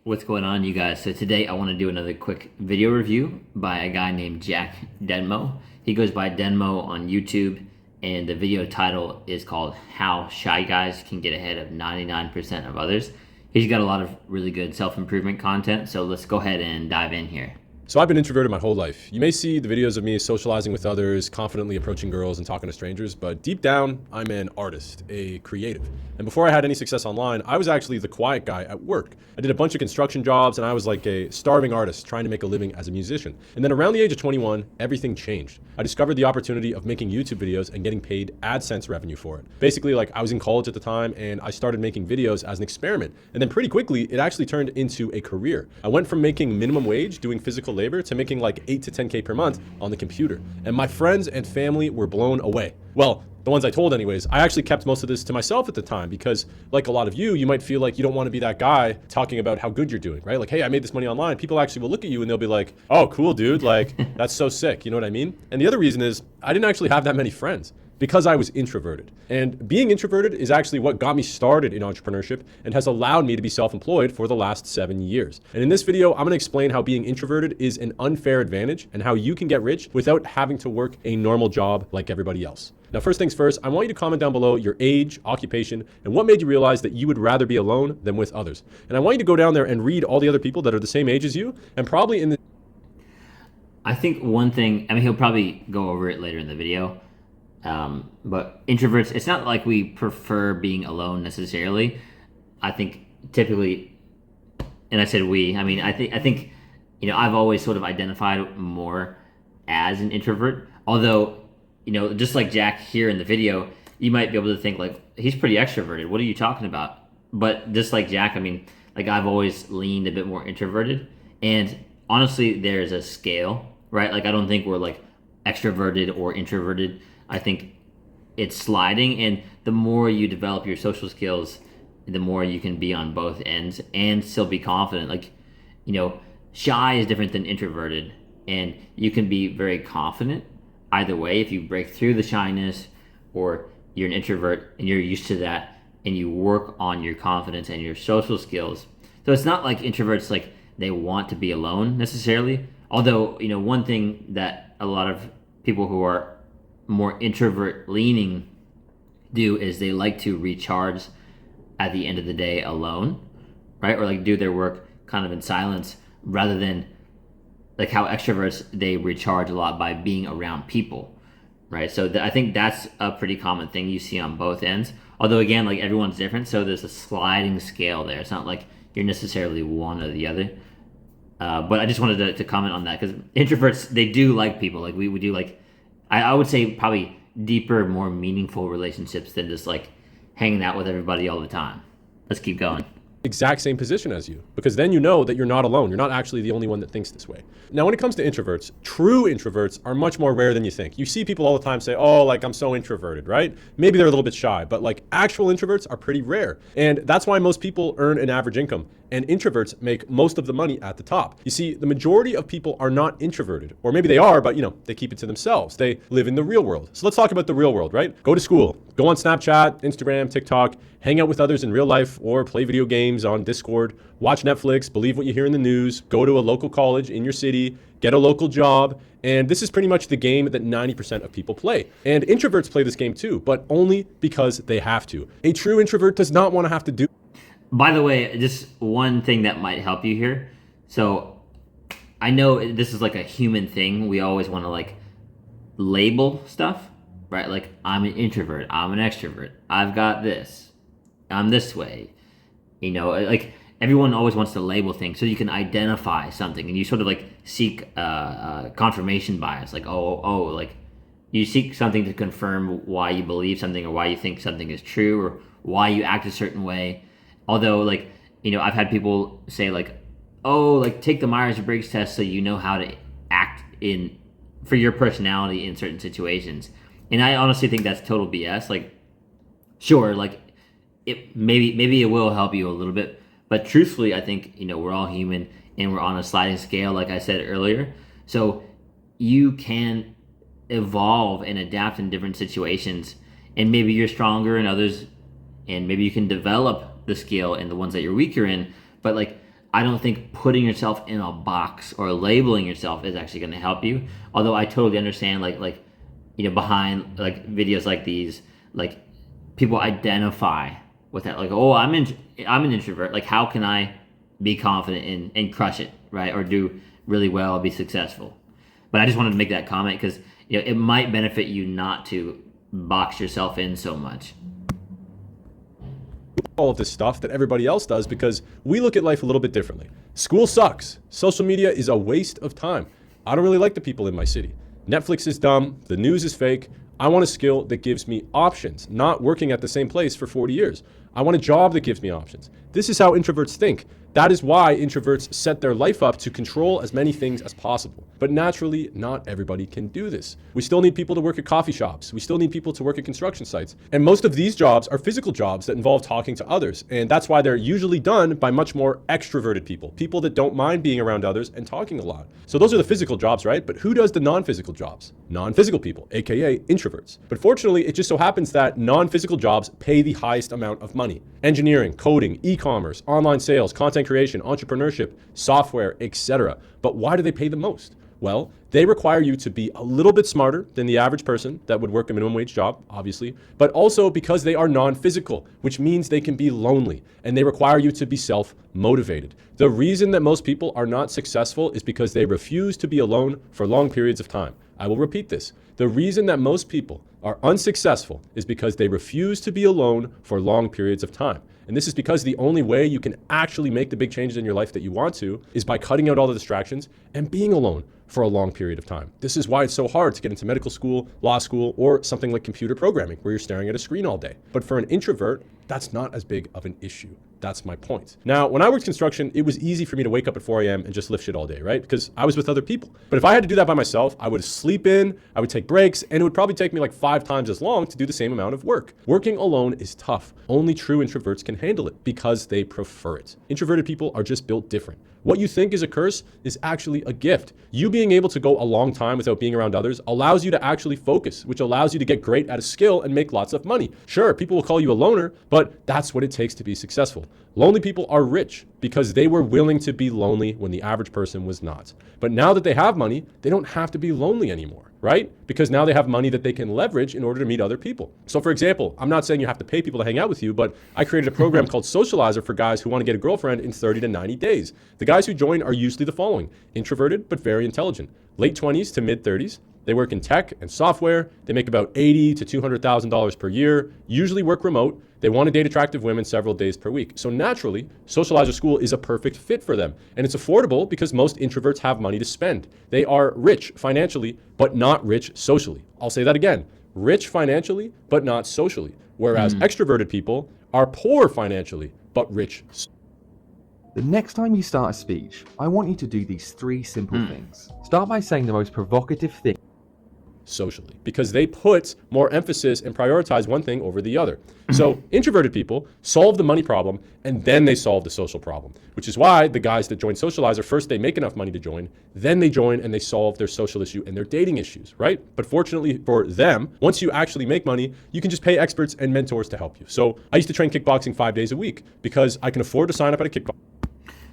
What's going on, you guys? So today I want to do another quick video review by a guy named Jack Denmo. He goes by Denmo on YouTube, and the video title is called How Shy Guys Can Get Ahead of 99% of Others. He's got a lot of really good self-improvement content, so let's go ahead and dive in here. So I've been introverted my whole life. You may see the videos of me socializing with others, confidently approaching girls and talking to strangers, but deep down, I'm an artist, a creative. And before I had any success online, I was actually the quiet guy at work. I did a bunch of construction jobs and I was like a starving artist trying to make a living as a musician. And then around the age of 21, everything changed. I discovered the opportunity of making YouTube videos and getting paid AdSense revenue for it. Basically, I was in college at the time and I started making videos as an experiment. And then pretty quickly, it actually turned into a career. I went from making minimum wage, doing physical labor, to making like 8 to 10K per month on the computer. And my friends and family were blown away. Well, the ones I told anyways. I actually kept most of this to myself at the time because, like a lot of you might feel like you don't want to be that guy talking about how good you're doing, right? Like, hey, I made this money online. People actually will look at you and they'll be like, oh, cool, dude. Like, that's so sick. You know what I mean? And the other reason is I didn't actually have that many friends because I was introverted. And being introverted is actually what got me started in entrepreneurship and has allowed me to be self-employed for the last 7 years. And in this video, I'm going to explain how being introverted is an unfair advantage and how you can get rich without having to work a normal job like everybody else. Now, first things first, I want you to comment down below your age, occupation, and what made you realize that you would rather be alone than with others. And I want you to go down there and read all the other people that are the same age as you and probably in the... I think one thing, he'll probably go over it later in the video, but introverts, it's not like we prefer being alone necessarily. I think typically, and I said we, I think, I've always sort of identified more as an introvert, although, just like Jack here in the video, you might be able to think like, he's pretty extroverted. What are you talking about? But just like Jack, I've always leaned a bit more introverted. And honestly, there's a scale, right? Like, I don't think we're like extroverted or introverted. I think it's sliding. And the more you develop your social skills, the more you can be on both ends and still be confident. Like, shy is different than introverted. And you can be very confident either way, if you break through the shyness or you're an introvert and you're used to that and you work on your confidence and your social skills. So it's not like introverts, like they want to be alone necessarily. Although, one thing that a lot of people who are more introvert leaning do is they like to recharge at the end of the day alone, right? Or like do their work kind of in silence rather than like how extroverts, they recharge a lot by being around people, right? So I think that's a pretty common thing you see on both ends. Although again, like everyone's different, so there's a sliding scale there. It's not like you're necessarily one or the other. But I just wanted to comment on that because introverts, they do like people. Like we do like, I would say probably deeper, more meaningful relationships than just like hanging out with everybody all the time. Let's keep going. Exact same position as you, because then you know that you're not alone. You're not actually the only one that thinks this way. Now, when it comes to introverts, true introverts are much more rare than you think. You see people all the time say, oh, like I'm so introverted, right? Maybe they're a little bit shy, but like actual introverts are pretty rare. And that's why most people earn an average income and introverts make most of the money at the top. You see, the majority of people are not introverted, or maybe they are, but they keep it to themselves. They live in the real world. So let's talk about the real world, right? Go to school, go on Snapchat, Instagram, TikTok, hang out with others in real life or play video games on Discord, watch Netflix, believe what you hear in the news, go to a local college in your city, get a local job. And this is pretty much the game that 90% of people play. And introverts play this game too, but only because they have to. A true introvert does not want to have to do. By the way, just one thing that might help you here. So I know this is like a human thing. We always want to like label stuff, right? Like I'm an introvert, I'm an extrovert, I've got this, I'm this way. Like everyone always wants to label things so you can identify something and you sort of like seek confirmation bias. Like, like you seek something to confirm why you believe something or why you think something is true or why you act a certain way. Although, like, I've had people say, like, oh, like, take the Myers-Briggs test so you know how to act for your personality in certain situations. And I honestly think that's total BS. Like, sure, like, maybe it will help you a little bit. But truthfully, I think, we're all human and we're on a sliding scale, like I said earlier. So you can evolve and adapt in different situations. And maybe you're stronger in others, and maybe you can develop the skill in the ones that you're weaker in. But like I don't think putting yourself in a box or labeling yourself is actually going to help you. Although I totally understand, behind like videos like these, like people identify with that, like, oh, I'm an introvert. Like, how can I be confident and crush it, right? Or do really well, be successful. But I just wanted to make that comment because it might benefit you not to box yourself in so much. All of this stuff that everybody else does because we look at life a little bit differently. School sucks. Social media is a waste of time. I don't really like the people in my city. Netflix is dumb. The news is fake. I want a skill that gives me options, not working at the same place for 40 years. I want a job that gives me options. This is how introverts think. That is why introverts set their life up to control as many things as possible. But naturally, not everybody can do this. We still need people to work at coffee shops. We still need people to work at construction sites. And most of these jobs are physical jobs that involve talking to others. And that's why they're usually done by much more extroverted people, people that don't mind being around others and talking a lot. So those are the physical jobs, right? But who does the non-physical jobs? Non-physical people, aka introverts. But fortunately, it just so happens that non-physical jobs pay the highest amount of money. Engineering, coding, e-commerce, online sales, content creation, entrepreneurship, software, etc. But why do they pay the most? Well, they require you to be a little bit smarter than the average person that would work a minimum wage job, obviously, but also because they are non-physical, which means they can be lonely, and they require you to be self-motivated. The reason that most people are not successful is because they refuse to be alone for long periods of time. I will repeat this. The reason that most people are unsuccessful is because they refuse to be alone for long periods of time. And this is because the only way you can actually make the big changes in your life that you want to is by cutting out all the distractions and being alone for a long period of time. This is why it's so hard to get into medical school, law school, or something like computer programming where you're staring at a screen all day. But for an introvert, that's not as big of an issue. That's my point. Now, when I worked construction, it was easy for me to wake up at 4 a.m. and just lift shit all day, right? Because I was with other people. But if I had to do that by myself, I would sleep in, I would take breaks, and it would probably take me like 5 times as long to do the same amount of work. Working alone is tough. Only true introverts can handle it because they prefer it. Introverted people are just built different. What you think is a curse is actually a gift. You being able to go a long time without being around others allows you to actually focus, which allows you to get great at a skill and make lots of money. Sure, people will call you a loner, but that's what it takes to be successful. Lonely people are rich because they were willing to be lonely when the average person was not. But now that they have money, they don't have to be lonely anymore, right? Because now they have money that they can leverage in order to meet other people. So for example, I'm not saying you have to pay people to hang out with you, but I created a program called Socializer for guys who want to get a girlfriend in 30 to 90 days. The guys who join are usually the following: introverted, but very intelligent, late 20s to mid 30s. They work in tech and software. They make about $80,000 to $200,000 per year, usually work remote. They want to date attractive women several days per week. So naturally, Socializer School is a perfect fit for them. And it's affordable because most introverts have money to spend. They are rich financially, but not rich socially. I'll say that again. Rich financially, but not socially. Whereas extroverted people are poor financially, but rich socially. The next time you start a speech, I want you to do these 3 simple things. Start by saying the most provocative thing. Socially, because they put more emphasis and prioritize one thing over the other. So introverted people solve the money problem and then they solve the social problem, which is why the guys that join Socializer, first they make enough money to join, then they join and they solve their social issue and their dating issues, right? But fortunately for them, once you actually make money, you can just pay experts and mentors to help you. So I used to train kickboxing 5 days a week because I can afford to sign up at a kickboxing.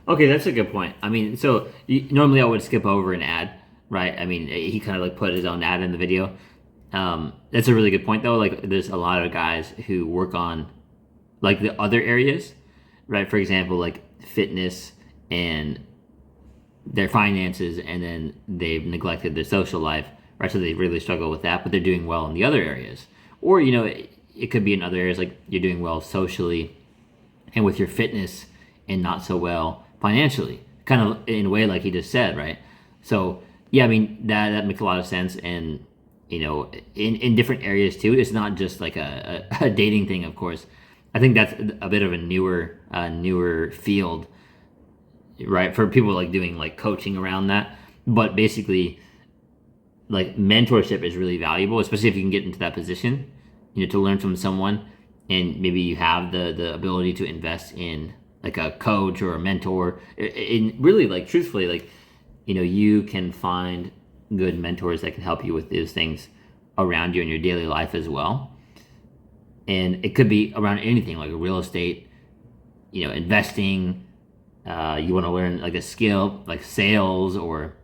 Okay, that's a good point. I mean, so normally I would skip over an ad, right? I mean, he kind of like put his own ad in the video. That's a really good point, though. Like, there's a lot of guys who work on like the other areas, right? For example, like fitness and their finances, and then they've neglected their social life, right? So they really struggle with that, but they're doing well in the other areas. Or, it could be in other areas, like you're doing well socially and with your fitness and not so well financially, kind of in a way like he just said, right? So yeah, I mean, that makes a lot of sense. And in different areas too. It's not just like a dating thing, of course. I think that's a bit of a newer field, right? For people like doing like coaching around that. But basically, like, mentorship is really valuable, especially if you can get into that position, to learn from someone, and maybe you have the ability to invest in like a coach or a mentor. In really, like, truthfully, like, you can find good mentors that can help you with those things around you in your daily life as well. And it could be around anything, like real estate, investing, you want to learn like a skill, like sales, or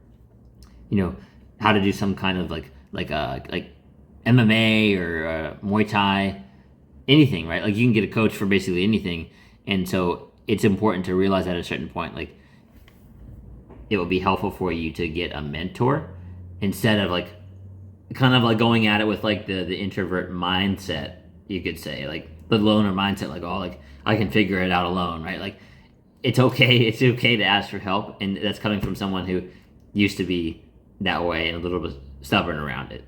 how to do some kind of like MMA or Muay Thai, anything, right? Like you can get a coach for basically anything, and so it's important to realize at a certain point, like it will be helpful for you to get a mentor instead of like kind of like going at it with like the introvert mindset, you could say, like the loner mindset, like oh, like I can figure it out alone, right? Like it's okay to ask for help, and that's coming from someone who used to be that way and a little bit stubborn around it.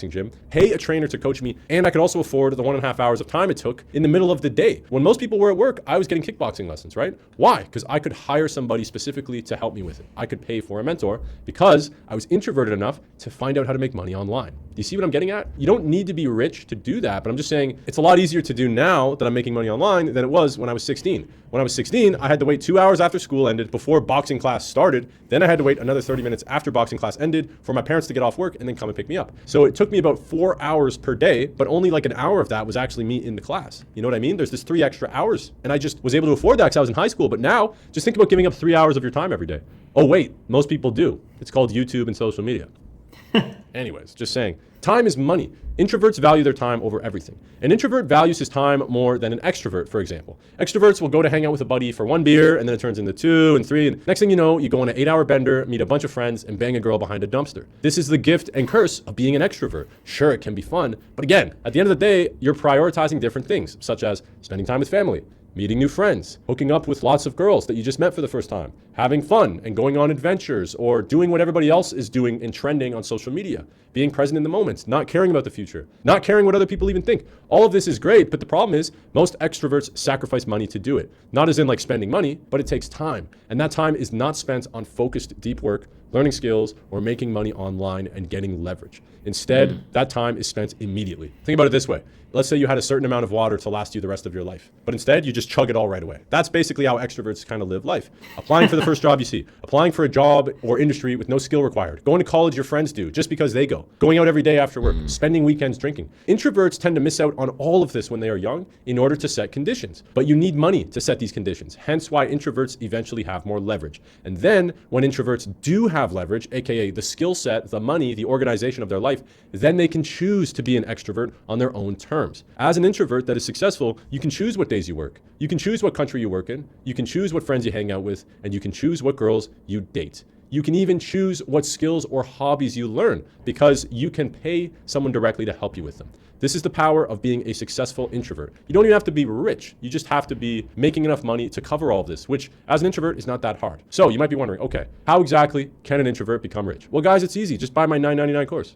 Gym, pay a trainer to coach me, and I could also afford the 1.5 hours of time it took in the middle of the day. When most people were at work, I was getting kickboxing lessons, right? Why? Because I could hire somebody specifically to help me with it. I could pay for a mentor because I was introverted enough to find out how to make money online. Do you see what I'm getting at? You don't need to be rich to do that, but I'm just saying it's a lot easier to do now that I'm making money online than it was when I was 16. When I was 16, I had to wait 2 hours after school ended before boxing class started. Then I had to wait another 30 minutes after boxing class ended for my parents to get off work and then come and pick me up. So it took me about 4 hours per day, but only like an hour of that was actually me in the class. You know what I mean? There's this 3 extra hours, and I just was able to afford that because I was in high school. But now, just think about giving up 3 hours of your time every day. Oh wait, most people do. It's called YouTube and social media. Anyways, just saying, time is money. Introverts value their time over everything. An introvert values his time more than an extrovert, for example. Extroverts will go to hang out with a buddy for 1 beer, and then it turns into 2 and 3, and next thing you know, you go on an 8-hour bender, meet a bunch of friends, and bang a girl behind a dumpster. This is the gift and curse of being an extrovert. Sure, it can be fun, but again, at the end of the day, you're prioritizing different things, such as spending time with family, meeting new friends, hooking up with lots of girls that you just met for the first time, having fun and going on adventures, or doing what everybody else is doing and trending on social media, being present in the moment, not caring about the future, not caring what other people even think. All of this is great, but the problem is most extroverts sacrifice money to do it. Not as in like spending money, but it takes time. And that time is not spent on focused deep work, learning skills, or making money online and getting leverage. Instead, that time is spent immediately. Think about it this way. Let's say you had a certain amount of water to last you the rest of your life, but instead you just chug it all right away. That's basically how extroverts kind of live life. Applying for the first job you see, applying for a job or industry with no skill required, going to college your friends do just because they go, going out every day after work, spending weekends drinking. Introverts tend to miss out on all of this when they are young in order to set conditions, but you need money to set these conditions, hence why introverts eventually have more leverage. And then when introverts do have leverage, aka the skill set, the money, the organization of their life, then they can choose to be an extrovert on their own terms. As an introvert that is successful, you can choose what days you work. You can choose what country you work in. You can choose what friends you hang out with, and you can choose what girls you date. You can even choose what skills or hobbies you learn because you can pay someone directly to help you with them. This is the power of being a successful introvert. You don't even have to be rich. You just have to be making enough money to cover all of this, which as an introvert is not that hard. So you might be wondering, okay, how exactly can an introvert become rich? Well, guys, it's easy. Just buy my $9.99 course.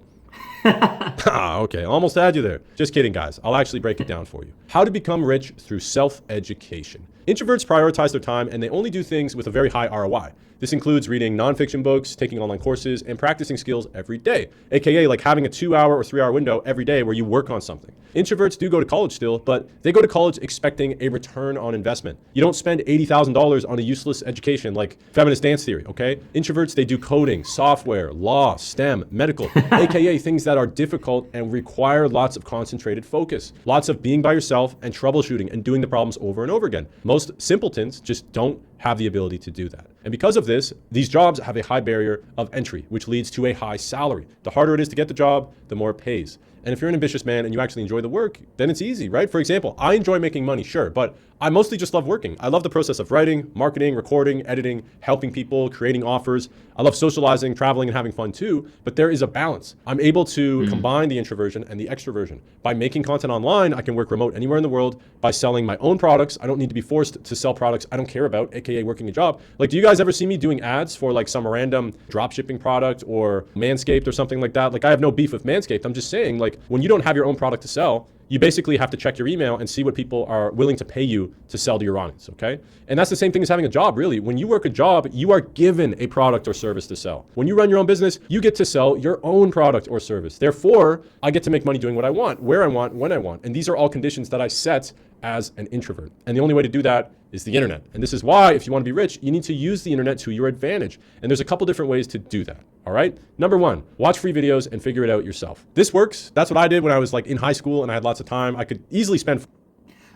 Okay, almost had you there. Just kidding, guys. I'll actually break it down for you. How to become rich through self-education. Introverts prioritize their time and they only do things with a very high ROI. This includes reading nonfiction books, taking online courses, and practicing skills every day, aka like having a 2-hour or 3-hour window every day where you work on something. Introverts do go to college still, but they go to college expecting a return on investment. You don't spend $80,000 on a useless education like feminist dance theory, okay? Introverts, they do coding, software, law, STEM, medical, aka things that are difficult and require lots of concentrated focus, lots of being by yourself and troubleshooting and doing the problems over and over again. Most simpletons just don't have the ability to do that. And because of this, these jobs have a high barrier of entry, which leads to a high salary. The harder it is to get the job, the more it pays. And if you're an ambitious man and you actually enjoy the work, then it's easy, right? For example, I enjoy making money, sure, but I mostly just love working. I love the process of writing, marketing, recording, editing, helping people, creating offers. I love socializing, traveling, and having fun too, but there is a balance. I'm able to combine the introversion and the extroversion. By making content online, I can work remote anywhere in the world. By selling my own products, I don't need to be forced to sell products I don't care about, aka working a job. Like, do you guys ever see me doing ads for like some random drop shipping product or Manscaped or something like that? Like, I have no beef with Manscaped. I'm just saying, like, when you don't have your own product to sell, you basically have to check your email and see what people are willing to pay you to sell to your audience, okay? And that's the same thing as having a job, really. When you work a job, you are given a product or service to sell. When you run your own business, you get to sell your own product or service. Therefore, I get to make money doing what I want, where I want, when I want. And these are all conditions that I set as an introvert. And the only way to do that is the internet. And this is why, if you want to be rich, you need to use the internet to your advantage. And there's a couple different ways to do that. All right. Number one, watch free videos and figure it out yourself. This works. That's what I did when I was like in high school and I had lots of time. I could easily spend.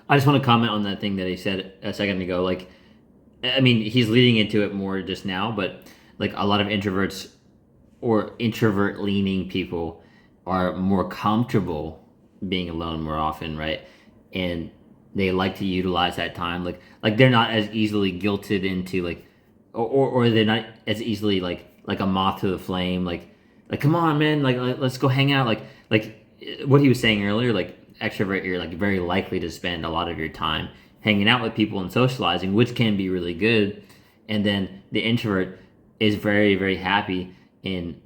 I just want to comment on that thing that he said a second ago. Like, I mean, he's leading into it more just now, but like a lot of introverts or introvert leaning people are more comfortable being alone more often, right? And they like to utilize that time. Like they're not as easily guilted into like, or they're not as easily like a moth to the flame. Like come on, man, let's go hang out. Like what he was saying earlier, like extrovert, you're like very likely to spend a lot of your time hanging out with people and socializing, which can be really good. And then the introvert is very, very happy in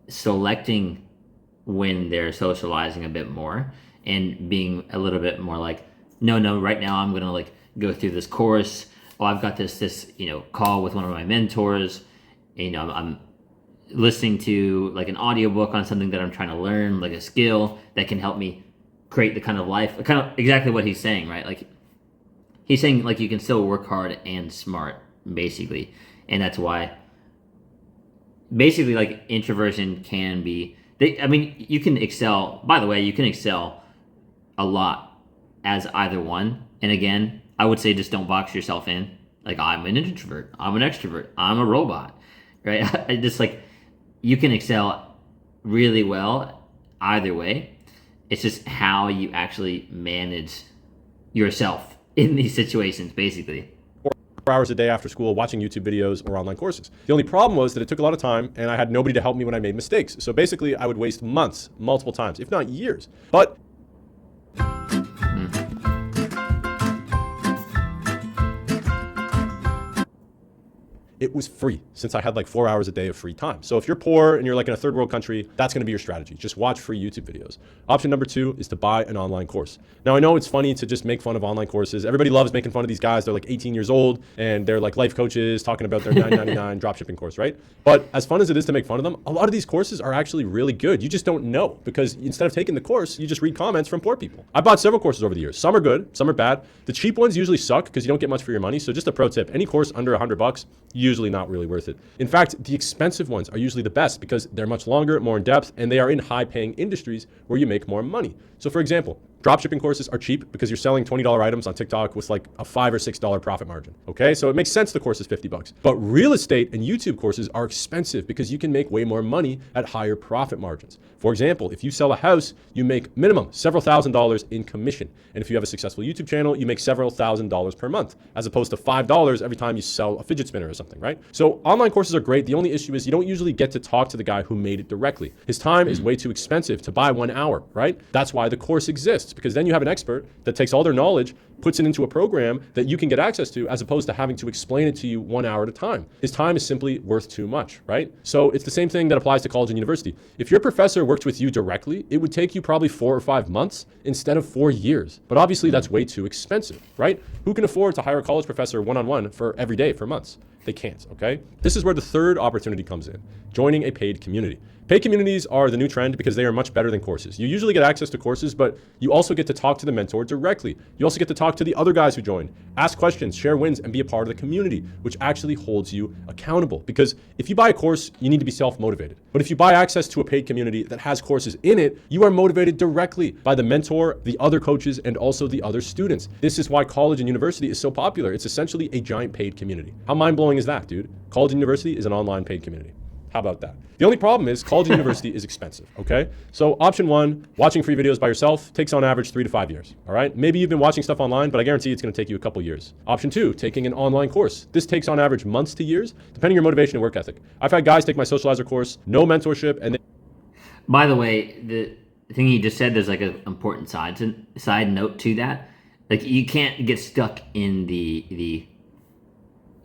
selecting when they're socializing a bit more and being a little bit more like, no, right now I'm gonna like go through this course. Oh, I've got this call with one of my mentors. I'm listening to like an audiobook on something that I'm trying to learn, like a skill that can help me create the kind of life, kind of exactly what he's saying, right? Like he's saying like you can still work hard and smart, basically. And that's why basically like introversion can be you can excel, by the way, you can excel a lot as either one. And again, I would say just don't box yourself in. Like I'm an introvert, I'm an extrovert, I'm a robot, right? I just like you can excel really well either way. It's just how you actually manage yourself in these situations, basically. 4 hours a day after school watching YouTube videos or online courses. The only problem was that it took a lot of time and I had nobody to help me when I made mistakes. So basically I would waste months, multiple times, if not years. But it was free since I had like 4 hours a day of free time. So if you're poor and you're like in a third world country, that's gonna be your strategy. Just watch free YouTube videos. Option number 2 is to buy an online course. Now I know it's funny to just make fun of online courses. Everybody loves making fun of these guys. They're like 18 years old and they're like life coaches talking about their $9.99 dropshipping course, right? But as fun as it is to make fun of them, a lot of these courses are actually really good. You just don't know because instead of taking the course, you just read comments from poor people. I bought several courses over the years. Some are good, some are bad. The cheap ones usually suck because you don't get much for your money. So just a pro tip, any course under $100, usually not really worth it. In fact, the expensive ones are usually the best because they're much longer, more in depth, and they are in high paying industries where you make more money. So for example, dropshipping courses are cheap because you're selling $20 items on TikTok with like a $5 or $6 profit margin. Okay, so it makes sense the course is $50. But real estate and YouTube courses are expensive because you can make way more money at higher profit margins. For example, if you sell a house, you make minimum several $1,000s in commission. And if you have a successful YouTube channel, you make several $1,000s per month, as opposed to $5 every time you sell a fidget spinner or something, right? So online courses are great. The only issue is you don't usually get to talk to the guy who made it directly. His time is way too expensive to buy 1 hour, right? That's why the course exists, because then you have an expert that takes all their knowledge, puts it into a program that you can get access to, as opposed to having to explain it to you 1 hour at a time. His time is simply worth too much, right? So it's the same thing that applies to college and university. If your professor worked with you directly, it would take you probably 4 or 5 months instead of 4 years. But obviously that's way too expensive, right? Who can afford to hire a college professor one-on-one for every day for months? They can't, okay? This is where the third opportunity comes in, joining a paid community. Paid communities are the new trend because they are much better than courses. You usually get access to courses, but you also get to talk to the mentor directly. You also get to talk to the other guys who joined, ask questions, share wins, and be a part of the community, which actually holds you accountable. Because if you buy a course, you need to be self-motivated. But if you buy access to a paid community that has courses in it, you are motivated directly by the mentor, the other coaches, and also the other students. This is why college and university is so popular. It's essentially a giant paid community. How mind-blowing is that, dude? College and university is an online paid community. How about that? The only problem is college and university is expensive, okay? So option 1, watching free videos by yourself takes on average 3 to 5 years, all right? Maybe you've been watching stuff online, but I guarantee it's gonna take you a couple years. Option 2, taking an online course. This takes on average months to years, depending on your motivation and work ethic. I've had guys take my socializer course, no mentorship, and By the way, the thing you just said, there's like an important side note to that. Like you can't get stuck in the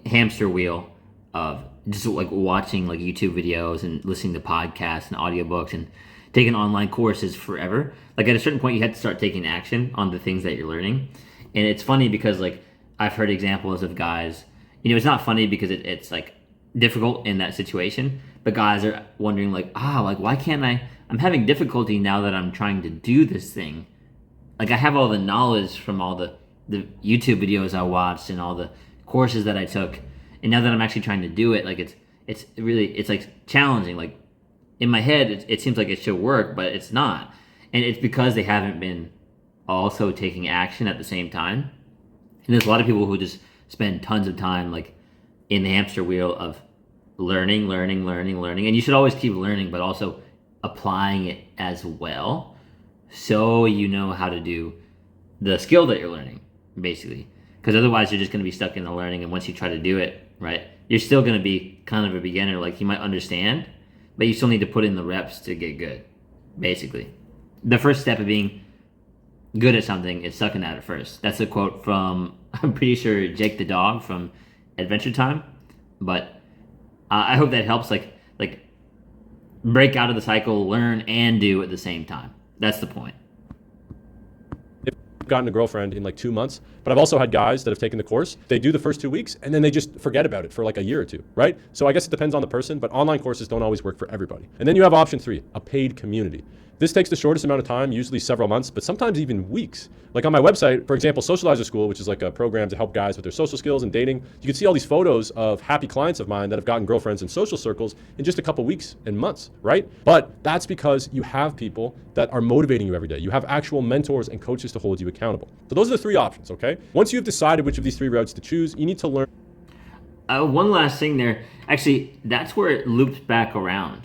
hamster wheel of just like watching like YouTube videos and listening to podcasts and audiobooks and taking online courses forever. Like at a certain point, you have to start taking action on the things that you're learning. And it's funny because like I've heard examples of guys, it's not funny because it's like difficult in that situation, but guys are wondering like, why can't I'm having difficulty now that I'm trying to do this thing. Like I have all the knowledge from all the YouTube videos I watched and all the courses that I took. And now that I'm actually trying to do it, like it's like challenging. Like in my head, it seems like it should work, but it's not. And it's because they haven't been also taking action at the same time. And there's a lot of people who just spend tons of time like in the hamster wheel of learning, and you should always keep learning, but also applying it as well, so you know how to do the skill that you're learning, basically. Because otherwise, you're just going to be stuck in the learning, and once you try to do it, right, you're still going to be kind of a beginner. Like, you might understand, but you still need to put in the reps to get good, basically. The first step of being good at something is sucking at it first. That's a quote from, I'm pretty sure, Jake the dog from Adventure Time. But I hope that helps, like break out of the cycle, learn and do at the same time. That's the point. I've gotten a girlfriend in like 2 months, but I've also had guys that have taken the course. They do the first 2 weeks and then they just forget about it for like a year or two, right? So I guess it depends on the person, but online courses don't always work for everybody. And then you have option 3, a paid community. This takes the shortest amount of time, usually several months, but sometimes even weeks. Like on my website, for example, Socializer School, which is like a program to help guys with their social skills and dating, you can see all these photos of happy clients of mine that have gotten girlfriends in social circles in just a couple weeks and months, right? But that's because you have people that are motivating you every day. You have actual mentors and coaches to hold you accountable. So those are the 3 options, okay? Once you've decided which of these 3 routes to choose, you need to learn. One last thing there. Actually, that's where it loops back around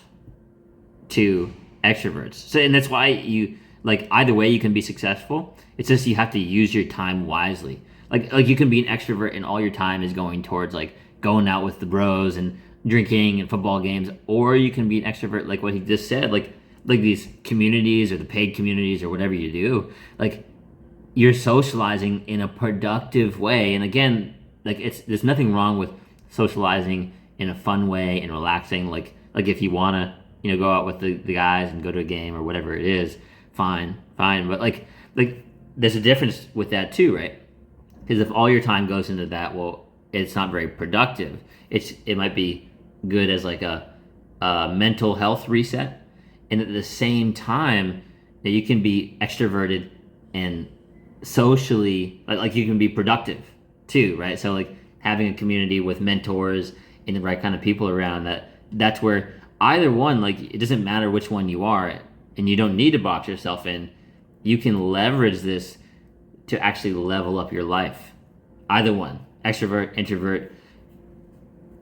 to extroverts. So, and that's why you, like, either way you can be successful. It's just you have to use your time wisely. Like you can be an extrovert and all your time is going towards like going out with the bros and drinking and football games, or you can be an extrovert like what he just said, like these communities or the paid communities or whatever you do. Like, you're socializing in a productive way. And again, like, there's nothing wrong with socializing in a fun way and relaxing. Like if you want to, go out with the guys and go to a game or whatever it is, fine. But like there's a difference with that too, right? Because if all your time goes into that, well, it's not very productive. It might be good as like a mental health reset, and at the same time, you can be extroverted and socially, like you can be productive too, right? So like having a community with mentors and the right kind of people around, that's where either one, like, it doesn't matter which one you are, and you don't need to box yourself in. You can leverage this to actually level up your life. Either one, extrovert, introvert.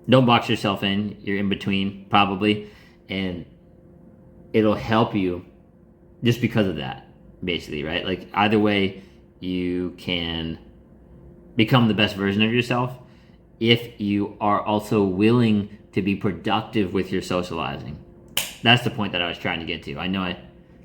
Don't box yourself in. You're in between probably, and it'll help you just because of that, basically, right? Like, either way, you can become the best version of yourself if you are also willing to be productive with your socializing. That's the point that I was trying to get to. I know I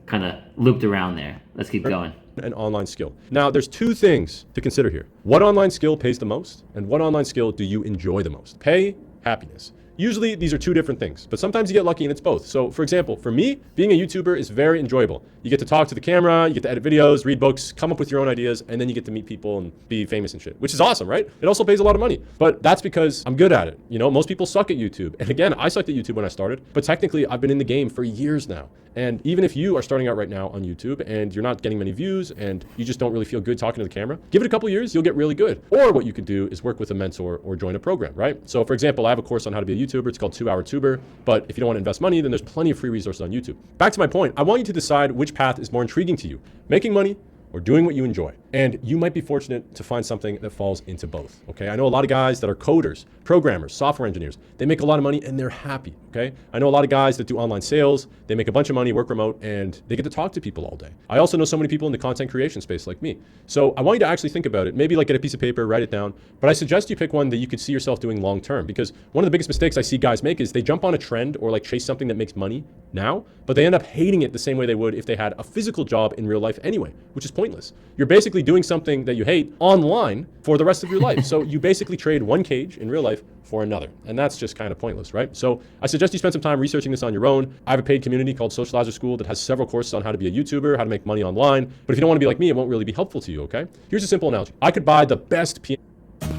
kind of looped around there. Let's keep going. An online skill. Now, there's 2 things to consider here. What online skill pays the most, and what online skill do you enjoy the most? Pay, happiness. Usually these are 2 different things, but sometimes you get lucky and it's both. So for example, for me, being a YouTuber is very enjoyable. You get to talk to the camera, you get to edit videos, read books, come up with your own ideas, and then you get to meet people and be famous and shit, which is awesome, right? It also pays a lot of money, but that's because I'm good at it. Most people suck at YouTube. And again, I sucked at YouTube when I started, but technically I've been in the game for years now. And even if you are starting out right now on YouTube and you're not getting many views and you just don't really feel good talking to the camera, give it a couple years, you'll get really good. Or what you could do is work with a mentor or join a program, right? So for example, I have a course on how to be a YouTuber. It's called 2 Hour Tuber. But if you don't want to invest money, then there's plenty of free resources on YouTube. Back to my point, I want you to decide which path is more intriguing to you, making money or doing what you enjoy. And you might be fortunate to find something that falls into both, okay? I know a lot of guys that are coders, programmers, software engineers. They make a lot of money and they're happy, okay? I know a lot of guys that do online sales. They make a bunch of money, work remote, and they get to talk to people all day. I also know so many people in the content creation space like me. So I want you to actually think about it. Maybe like get a piece of paper, write it down. But I suggest you pick one that you could see yourself doing long term, because one of the biggest mistakes I see guys make is they jump on a trend or like chase something that makes money now, but they end up hating it the same way they would if they had a physical job in real life anyway, which is pointless. You're basically doing something that you hate online for the rest of your life. So you basically trade one cage in real life for another. And that's just kind of pointless, right? So I suggest you spend some time researching this on your own. I have a paid community called Socializer School that has several courses on how to be a YouTuber, how to make money online. But if you don't want to be like me, it won't really be helpful to you, okay? Here's a simple analogy. I could buy the best piano. Book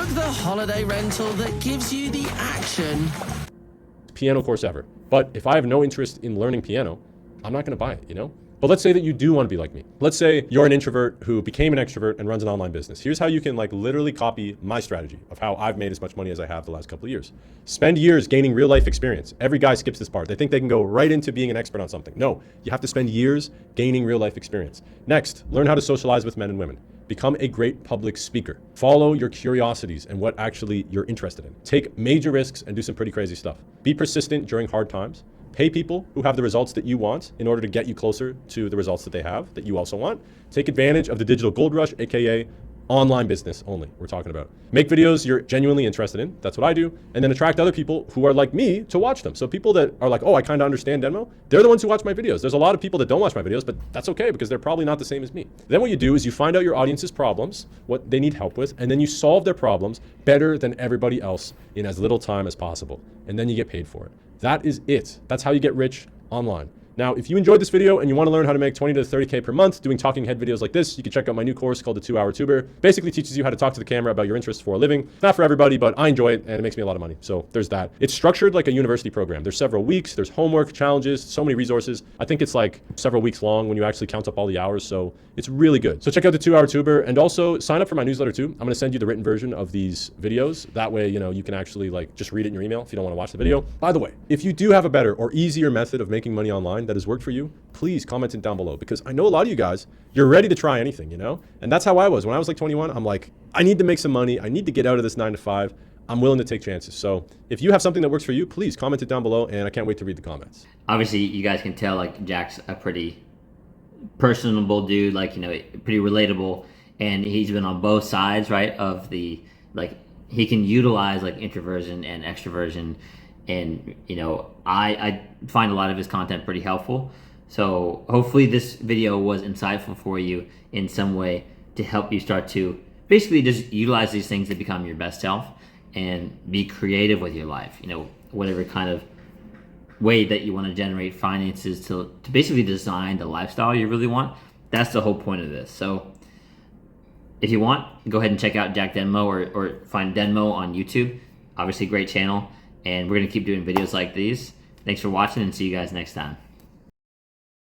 the holiday rental that gives you the action. Piano course ever. But if I have no interest in learning piano, I'm not going to buy it, But let's say that you do want to be like me. Let's say you're an introvert who became an extrovert and runs an online business. Here's how you can literally copy my strategy of how I've made as much money as I have the last couple of years. Spend years gaining real life experience. Every guy skips this part. They think they can go right into being an expert on something. No, you have to spend years gaining real life experience. Next, learn how to socialize with men and women. Become a great public speaker. Follow your curiosities and what actually you're interested in. Take major risks and do some pretty crazy stuff. Be persistent during hard times. Pay people who have the results that you want in order to get you closer to the results that they have, that you also want. Take advantage of the digital gold rush, aka online business only, we're talking about. Make videos you're genuinely interested in. That's what I do. And then attract other people who are like me to watch them. So people that are like, oh, I kind of understand Venmo, they're the ones who watch my videos. There's a lot of people that don't watch my videos, but that's okay because they're probably not the same as me. Then what you do is you find out your audience's problems, what they need help with, and then you solve their problems better than everybody else in as little time as possible. And then you get paid for it. That is it. That's how you get rich online. Now, if you enjoyed this video and you want to learn how to make 20 to 30K per month doing talking head videos like this, you can check out my new course called the 2-Hour Tuber. Basically teaches you how to talk to the camera about your interests for a living. It's not for everybody, but I enjoy it and it makes me a lot of money. So there's that. It's structured like a university program. There's several weeks, there's homework, challenges, so many resources. I think it's like several weeks long when you actually count up all the hours. So it's really good. So check out the 2-Hour Tuber and also sign up for my newsletter too. I'm going to send you the written version of these videos. That way, you can actually like just read it in your email if you don't want to watch the video. By the way, if you do have a better or easier method of making money online that has worked for you, please comment it down below because I know a lot of you guys, you're ready to try anything, And that's how I was. When I was like 21, I'm like, I need to make some money. I need to get out of this 9 to 5. I'm willing to take chances. So if you have something that works for you, please comment it down below and I can't wait to read the comments. Obviously, you guys can tell like Jack's a pretty personable dude, like, pretty relatable. And he's been on both sides, right, of the, like, he can utilize like introversion and extroversion. And, I find a lot of his content pretty helpful. So hopefully this video was insightful for you in some way to help you start to basically just utilize these things to become your best self and be creative with your life, whatever kind of way that you want to generate finances to basically design the lifestyle you really want. That's the whole point of this. So if you want, go ahead and check out Jack Denmo or find Denmo on YouTube. Obviously, great channel. And we're going to keep doing videos like these. Thanks for watching and see you guys next time.